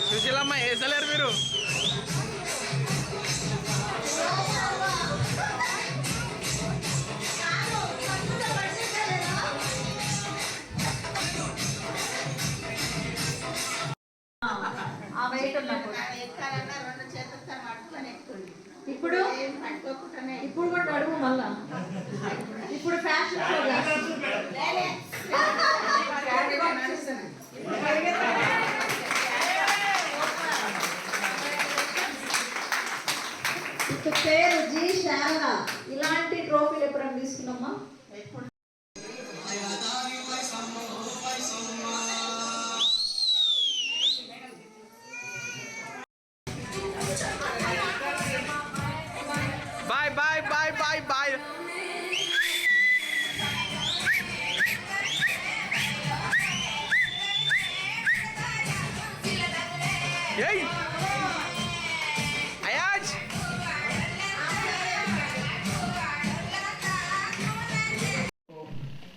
సుశీలమ్మ వేసలేరు మీరు. ఇప్పుడు ఇప్పుడు కూడా అడుగు మళ్ళా. ఇప్పుడు ఫ్యాషన్ పేరు జీ శారద. ఇలాంటి ట్రోఫీలు ఎప్పుడైనా తీసుకున్నామా? Boy boy boy boy boy. ఏయ్ అయాజ్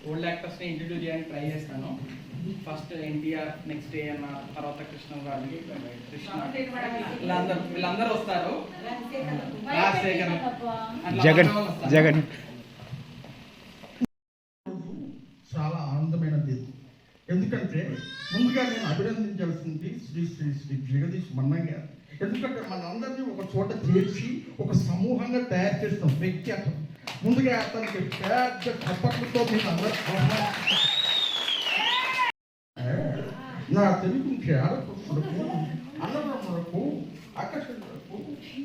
ఓల్డ్ యాక్టర్స్ని ఇంట్రడ్యూస్ చేయడానికి ట్రై చేస్తాను. ఫస్ట్ ఎన్టీఆర్, నెక్స్ట్ ఏఎన్ఆర్, తర్వాత కృష్ణరాజు, కృష్ణ, వీళ్ళందరూ వస్తారు. రాజశేఖర్, జగన్ జగన్ చాలా ఆనందమైనది. ఎందుకంటే ముందుగా నేను అభినందించాల్సింది శ్రీ శ్రీ శ్రీ జగదీష్ మన్నయ్య గారు. ఎందుకంటే మనందరినీ ఒక చోట చేర్చి ఒక సమూహంగా తయారు చేసిన వ్యక్తి అతను. ముందుగా అతనికి పెద్ద చప్పట్లతో మీరు అందరూ నా తెలుగు ఆడపడుకు అన్నదమ్ములకు ఆకర్షణలకు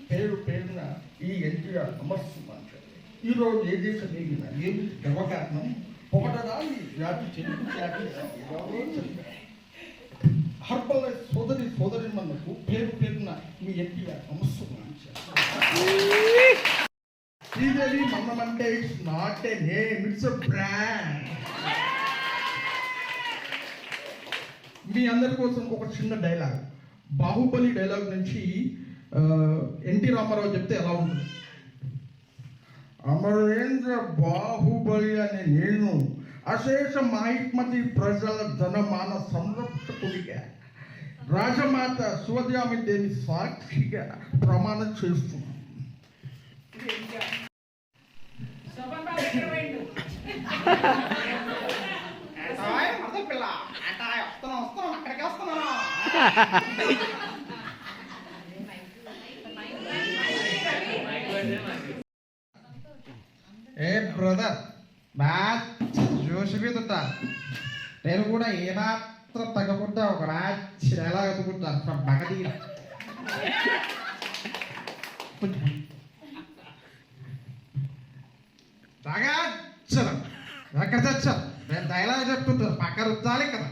పేరు పేరున ఈ ఎన్టీఆర్ నమస్సుమంటారు. ఈరోజు ఏ దేశం ఏగినా ఏమి గర్వకారణం పొగడరాని వ్యాధి తెలుగు వ్యాధి హర్బల్ సోదరి మనకు పేరు పేరున మీ ఎన్టీఆర్ నమస్సుమంటారు. శ్రీదేవి మన్నమంటే it's not a name, it's a brand. మీ అందరి కోసం ఒక చిన్న డైలాగ్, బాహుబలి డైలాగ్ నుంచి ఎన్టీ రామారావు చెప్తే ఎలా ఉంటుంది? అమరేంద్ర బాహుబలి అనే నేను అశేష మహిష్మతి ప్రజల జనమాన సంరక్షకుడిగా రాజమాత శివజామి దేవి సాక్షిగా ప్రమాణం చేస్తున్నాను. ఏ బ్రదర్ బాగా జోషి మీద ఉంటా. నేను కూడా ఏమాత్రం తగ్గకుండా ఒక రాచి ఎలా ఎదుగుంటాను ఫ్రమ్ బగదీర. బాగా చలం ఎక్కడ తెచ్చారు? నేను డైలాగ్ చెప్తుంటాను, పక్క రుద్దాలి కదా.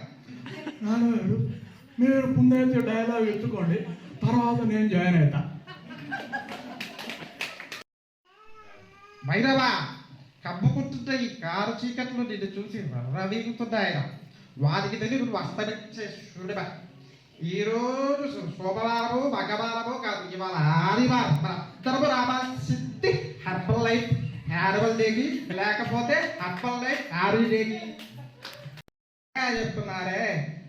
నాన్నగారు మీరు ముందైతే డైలాగ్ ఎత్తుకోండి, తర్వాత నేను జాయిన్ అవుతా. భైరవా కబ్బుకుంటుంటే ఈ కారు చీకట్లు నిన్ను చూసి రవీగుతున్నాయి. వారికి తెలియదు నువ్వు అస్తమించే సూర్యుడా. ఈరోజు శోభవారము మగవారము కాదు, ఇవాళ ఆదివారం. తరపు రావాల్సింది హర్బల్ లైఫ్ హ్యారబల్ డేకి, లేకపోతే హర్బల్ లైఫ్ హ్యారీ డేకి చెప్తున్నారే.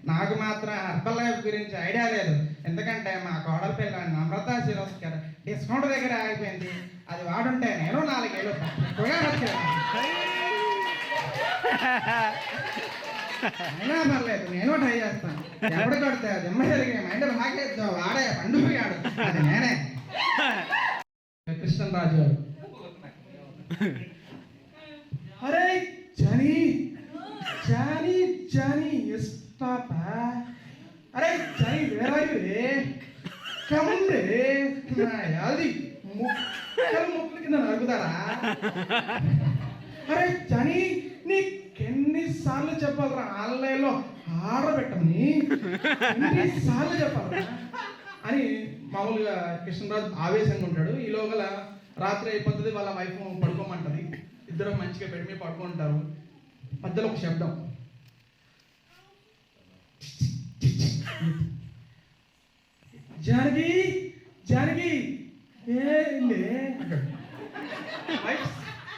నాకు మాత్రం హర్బల్ లైఫ్ గురించి ఐడియా లేదు. ఎందుకంటే మా కోడల పిల్ల నమ్రత శిరోస్కర్ డిస్కౌంట్ దగ్గర ఆగిపోయింది. అది వాడుంటే నేను 4 ఏళ్ళు అయినా పర్లేదు, నేను ట్రై చేస్తాను. ఎప్పుడు కొడితే అది ఎమ్మ జరిగే మైండ్ నాకేద్దాం, వాడే పండుగ కాడు, అది నేనే. కృష్ణరాజు గారు, అరే జానీ జానీ జానీ ఎస్టాప్. అరే జానీ వేర్ ఆర్ యు రే? కమ్ రే. అది ముక్కలు కింద నరుగుతారా? అరే జానీ నీకెన్నిసార్లు చెప్పాలరా ఆన్లైన్లో ఆడబెట్టమని, ఎన్నిసార్లు చెప్పాలరా అని. మామూలుగా కృష్ణరాజు ఆవేశంగా ఉంటాడు. ఈలోగల రాత్రి అయిపోతుంది, వాళ్ళ వైఫ్ పడుకోమంటది. ఇద్దరు మంచిగా బెడ్ మీద పడుకుంటారు. మధ్యలో ఒక శబ్దం, జానకి జానకి ఏంటి అంటాడు.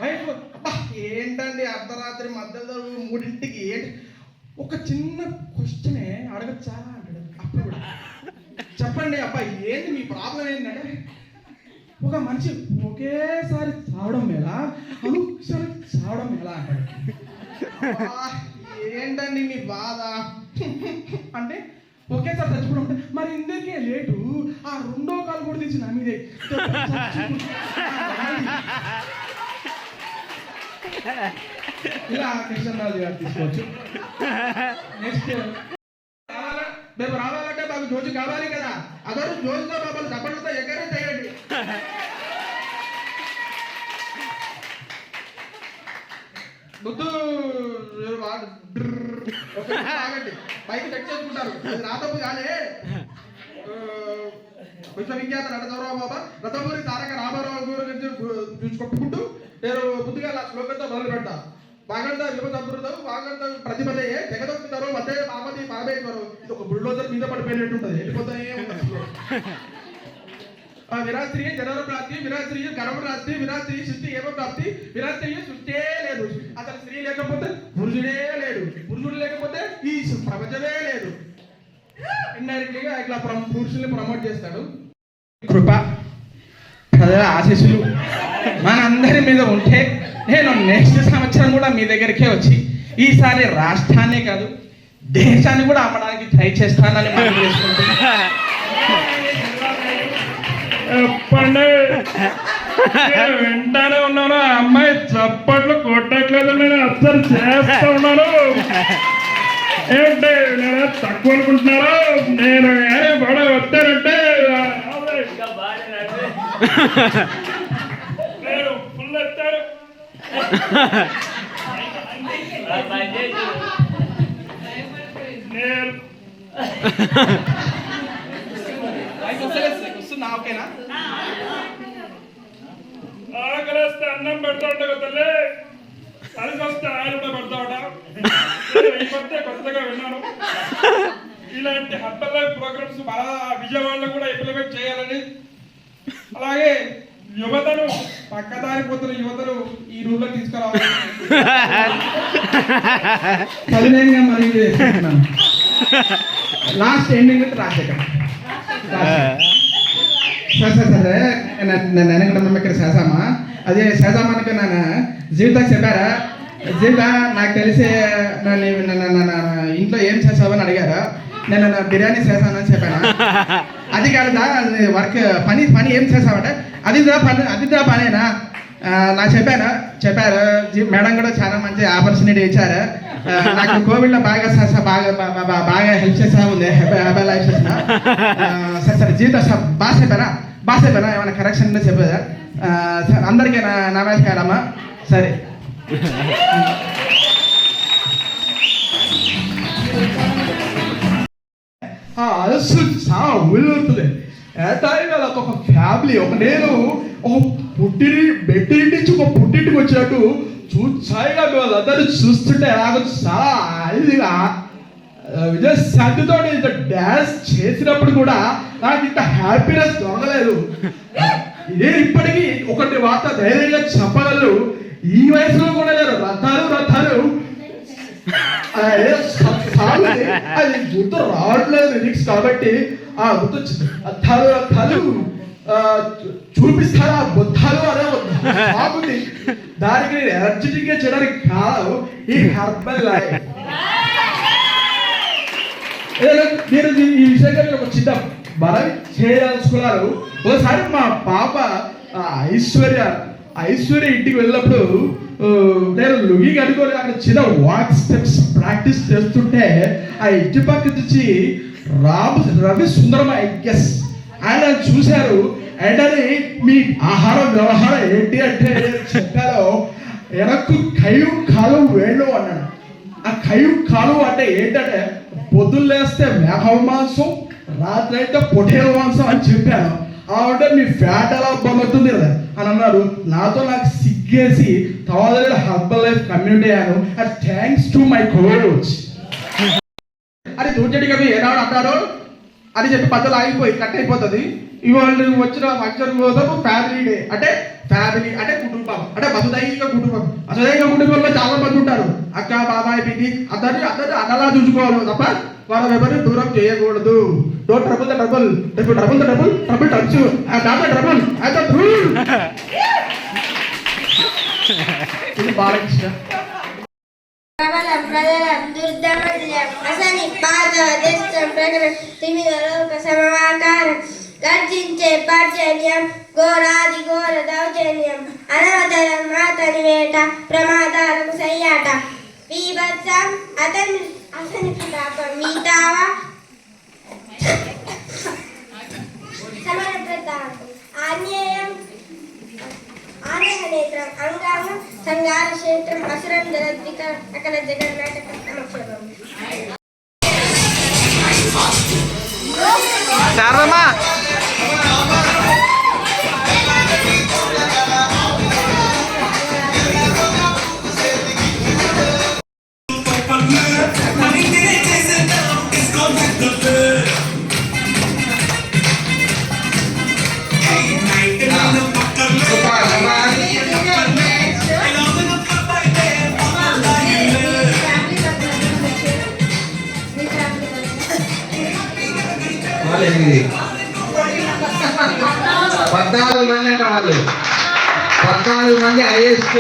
వైఫ్ ఏంటండి అర్ధరాత్రి మధ్యలో 3ంటికి ఏంటి? ఒక చిన్న క్వశ్చనే అడగచ్చా అంటాడు. అప్పుడు కూడా చెప్పండి అబ్బాయి ఏంటి మీ ప్రాబ్లం ఏంటంటే, ఒక మనిషి ఒకేసారి చావడం ఎలా, అనుసారి చావడం ఎలా అంటాడు. ఏంటండి మీ బాధ అంటే, ఒకేసారి చచ్చిపోవడం అంటే మరి ఇందుకే లేటు, ఆ 2వ కాలు కూడా తీసి నా మీదే ఇలా కృష్ణరాజు గారు తీసుకోవచ్చు. నెక్స్ట్ మేము రావాలంటే మాకు జోజు కావాలి కదా. అదొరు జోజుతో బాబాలు దప్పట్లతో ఎక్కడే చేయండి. ముద్దు ఆగండి, పైకి చెక్ చేసుకుంటారు. అది రాతపు కానీ విశ్వవిఖ్యాత నటరావు బాబా రథమూరి తారక రామారావు గురించి చూసుకొట్టుకుంటూ నేను ముందుగా నా శ్లోకంతో మొదలు పెడతా. వాగంత విలువ సంపృతం వాగంత ప్రతిపదయే జగదొక్కుతారు మధ్య పార్వతి పరమేశ్వరు. ఇది ఒక బుల్డోజర్ మీద పడిపోయినట్టు ఉంటుంది, వెళ్ళిపోతానే ఉంటుంది. విరాత్రి జనర ప్రాప్తి, విరాత్రి గర్భ ప్రాప్తి, విరాత్రి సృష్టి ఏమో ప్రాప్తి, విరాత్రి సృష్టి లేదు. అసలు స్త్రీ లేకపోతే పురుషుడు పురుషుల్ని ప్రమోట్ చేస్తాడు. కృప ప్రజల ఆశీస్సులు మనందరి మీద ఉంటే నేను నెక్స్ట్ సంవత్సరం కూడా మీ దగ్గరికే వచ్చి ఈసారి రాష్ట్రాన్నే కాదు దేశాన్ని కూడా అమ్మడానికి ట్రై చేస్తానని మనం చేసుకుంటున్నాను. చెప్పండి, నేను వింటానే ఉన్నాను. ఆ అమ్మాయి చప్పట్లు కొట్టట్లేదు, నేను అస్సలు చేస్తా ఉన్నాను. ఏంటి నేను తక్కువ అనుకుంటున్నారా? నేను గొడవ వస్తానంటే నేను ఫుల్ వస్తాను. నేను వస్తున్నా ఓకేనా? ఆకలిస్తే అన్నం పెడతా ఉంటా తల్లి, కలిసి వస్తే ఆయన కూడా పెడతా ఉంటా. ఈ మధ్య కొత్తగా విన్నాను ఇలాంటి హర్బల్ లైఫ్ ప్రోగ్రామ్స్ మన విజయవాడలో కూడా ఇంప్లిమెంట్ చేయాలని. అలాగే యువతను పక్కదారి పోతున్న యువతను ఈ రూమ్ లో తీసుకురావాలి. పదిహేనుగా మరి last ending Rajasekhar sir sir sir నేను వెనక ఇక్కడ చేసామా అదే చేద్దామనుకు నేను జీవితాకి చెప్పారా? జీవిత నాకు తెలిసి నన్ను ఇంట్లో ఏం చేసావని అడిగారు. నేను బిర్యానీ చేశానని చెప్పాను. అది కాదుదా వర్క్ పని పని ఏం చేసావంటే అదిదా పనేనా నాకు చెప్పారు. మేడం కూడా చాలా మంచి ఆపర్చునిటీ ఇచ్చారు. నాకు కోవిడ్లో బాగా బాగా హెల్ప్ చేసా ఉంది. హెబల్ లైఫ్ చేసిన సరే సరే జీవిత బాగా చెప్పారా ఏమైనా కరెక్షన్ చెప్పేదా? అందరికీ నమస్కారమ్మా. సరే అసలు చాలా ఊళ్ళవుతుంది. ఏటాయిగా ఒక ఫ్యామిలీ ఒక నేను ఒక బెట్టింటి నుంచి ఒక పుట్టింటికి వచ్చినట్టు చూసాయిగా వాళ్ళందరూ చూస్తుంటే ఎలాగో చాలా ఇదిగా విజయశాంతితో ఇంత డ్యాన్స్ చేసినప్పుడు కూడా నాకు ఇంత హ్యాపీనెస్ దొరకలేదు. ఇదే ఇప్పటికీ ఒకటి వార్త ధైర్యంగా చెప్పగలరు. ఈ వయసులో కూడా లేరు. రథాలు అది గుర్తు రావట్లేదు లిరిక్స్ కాబట్టి ఆ గుర్తు రథాలు చూపిస్తారా బుద్ధాలు అనే బాగుంది. దానికి నేను ఎనర్జెటిక్ గా చేయడానికి కాదు ఈ హెర్బల్ లైఫ్. నేను ఈ విషయంగా ఒక చిన్న మనం చేయాలనుకున్నారు. ఒకసారి మా పాప ఐశ్వర్య ఇంటికి వెళ్ళినప్పుడు నేను లుగి కనుకొని అక్కడ చిన్న వాక్ స్టెప్స్ ప్రాక్టీస్ చేస్తుంటే ఆ ఇంటి పక్క నుంచి రవి సుందరం ఐఎస్ ఆయన చూశారు. అండ్ అది మీ ఆహారం వ్యవహారం ఏంటి అంటే చెప్పాలో వెనక్కు కయ్యు కాలు వేళ్ళు అన్నాడు. ఆ కయ్యు కాలు అంటే ఏంటంటే పొద్దున్న లేస్తే మేఘం మాంసం, రాత్రి అయితే పొటేల మాంసం అని చెప్పాను. అంటే మీ ఫ్యాట్ ఎలా బంగుతుంది కదా అని అన్నారు. నాకు సిగ్గేసి తర్వాత హర్బల్ లైఫ్ కమ్యూనిటీ అయ్యాను. And thanks to my coach. అది దూచడి కవి ఏనాడు అంటారు అని చెప్పి పద్ధతులు ఆగిపోయి కట్ అయిపోతుంది. ఇవాళ వచ్చిన ఫంక్షన్ కోసం ఫ్యామిలీ డే అంటే ఫ్యామిలీ అంటే కుటుంబం అంటే వసుదైక కుటుంబం. వసుదైక కుటుంబంలో చాలా మంది ఉంటారు. అక్క బాబాయ్ పిన్ని అందరినీ అన్నలా చూసుకోవాలి తప్ప వాళ్ళ ఎవరిని దూరం చేయకూడదు. Don't trouble the trouble, trouble the trouble, trouble touch dot trouble as the rule. ఇది బాలకృష్ణ. ప్రబలం ప్రజలం దుర్దమల్యం అసని పాదవదేశం ప్రకటన తిమిద లోక సమవాకారం గర్జించే పర్జన్యం ఘోరాది ఘోర దౌర్జన్యం అనవతరం అతని వేట ప్రమాదాలకు సయ్యాట బీభత్సం అతని ప్రతాపం మీతావా సమర ప్రతాపం ఆన్యేయం ఆనహనేత్రం అంగాంగం సంగార క్షేత్రం అసురం దళద్విక అకల జగన్నాటక సమక్షరం. శారదమ్మా Hallelujah. ఇది 14 మంది అంట వాళ్ళు 14 మంది highest.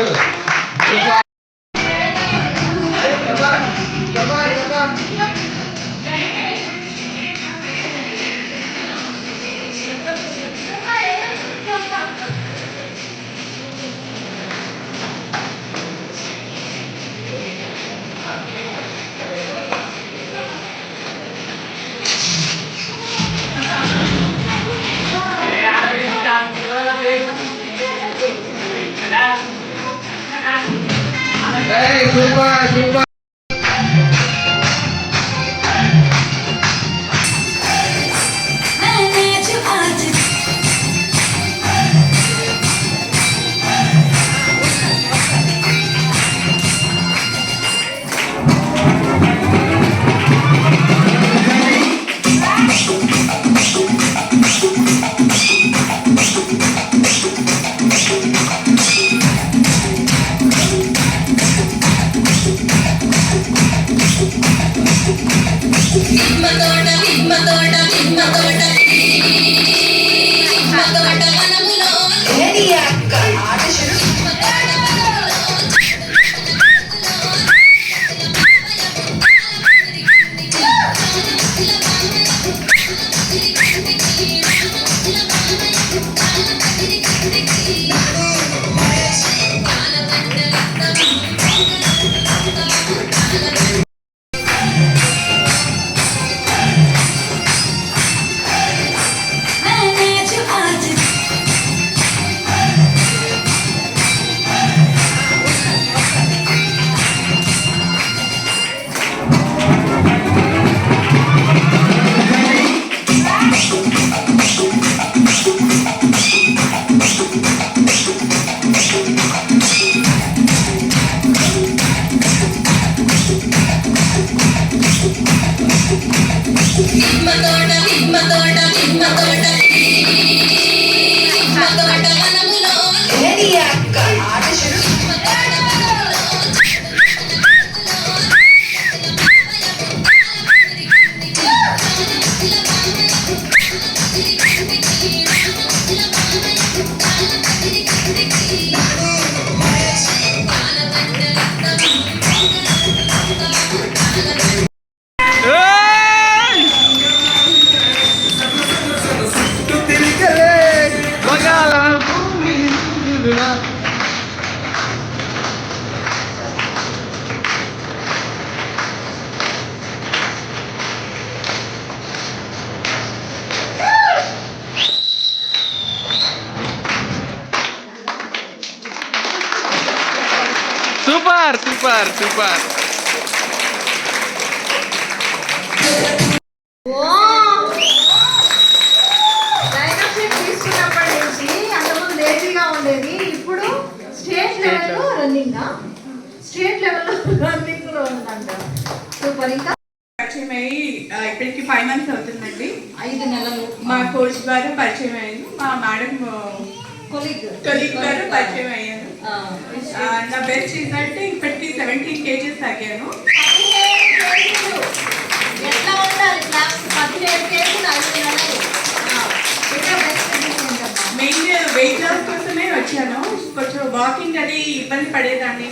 Super super. Super super super. డైనోషిప్ తీసుకున్నప్పటి నుంచి అంతకుముందు లేజీగా ఉండేది, ఇప్పుడు స్టేట్ లెవెల్లో రన్నింగ్ స్టేట్ లెవెల్లో రన్నింగ్ లో ఉందంట. సూపర్. ఇంకా పరిచయం అయ్యి ఇప్పటికి 5 months అవుతుందండి. 5 నెలలు మా కోచ్ గారు పరిచయం అయ్యారు, మా మేడం కొలీగ్ గారు పరిచయం అయ్యారు. నా బెస్ట్ ఏంటంటే ఇప్పటికి 17 kgs తగ్గాను. ఎట్లా ఉండాలి క్లాస్? 17 కేజీలు 5 నెలలు. మెయిన్ వెయిట్ లాస్ కోసమే వచ్చాను. కొంచెం వాకింగ్ అది ఇబ్బంది పడేదాన్ని.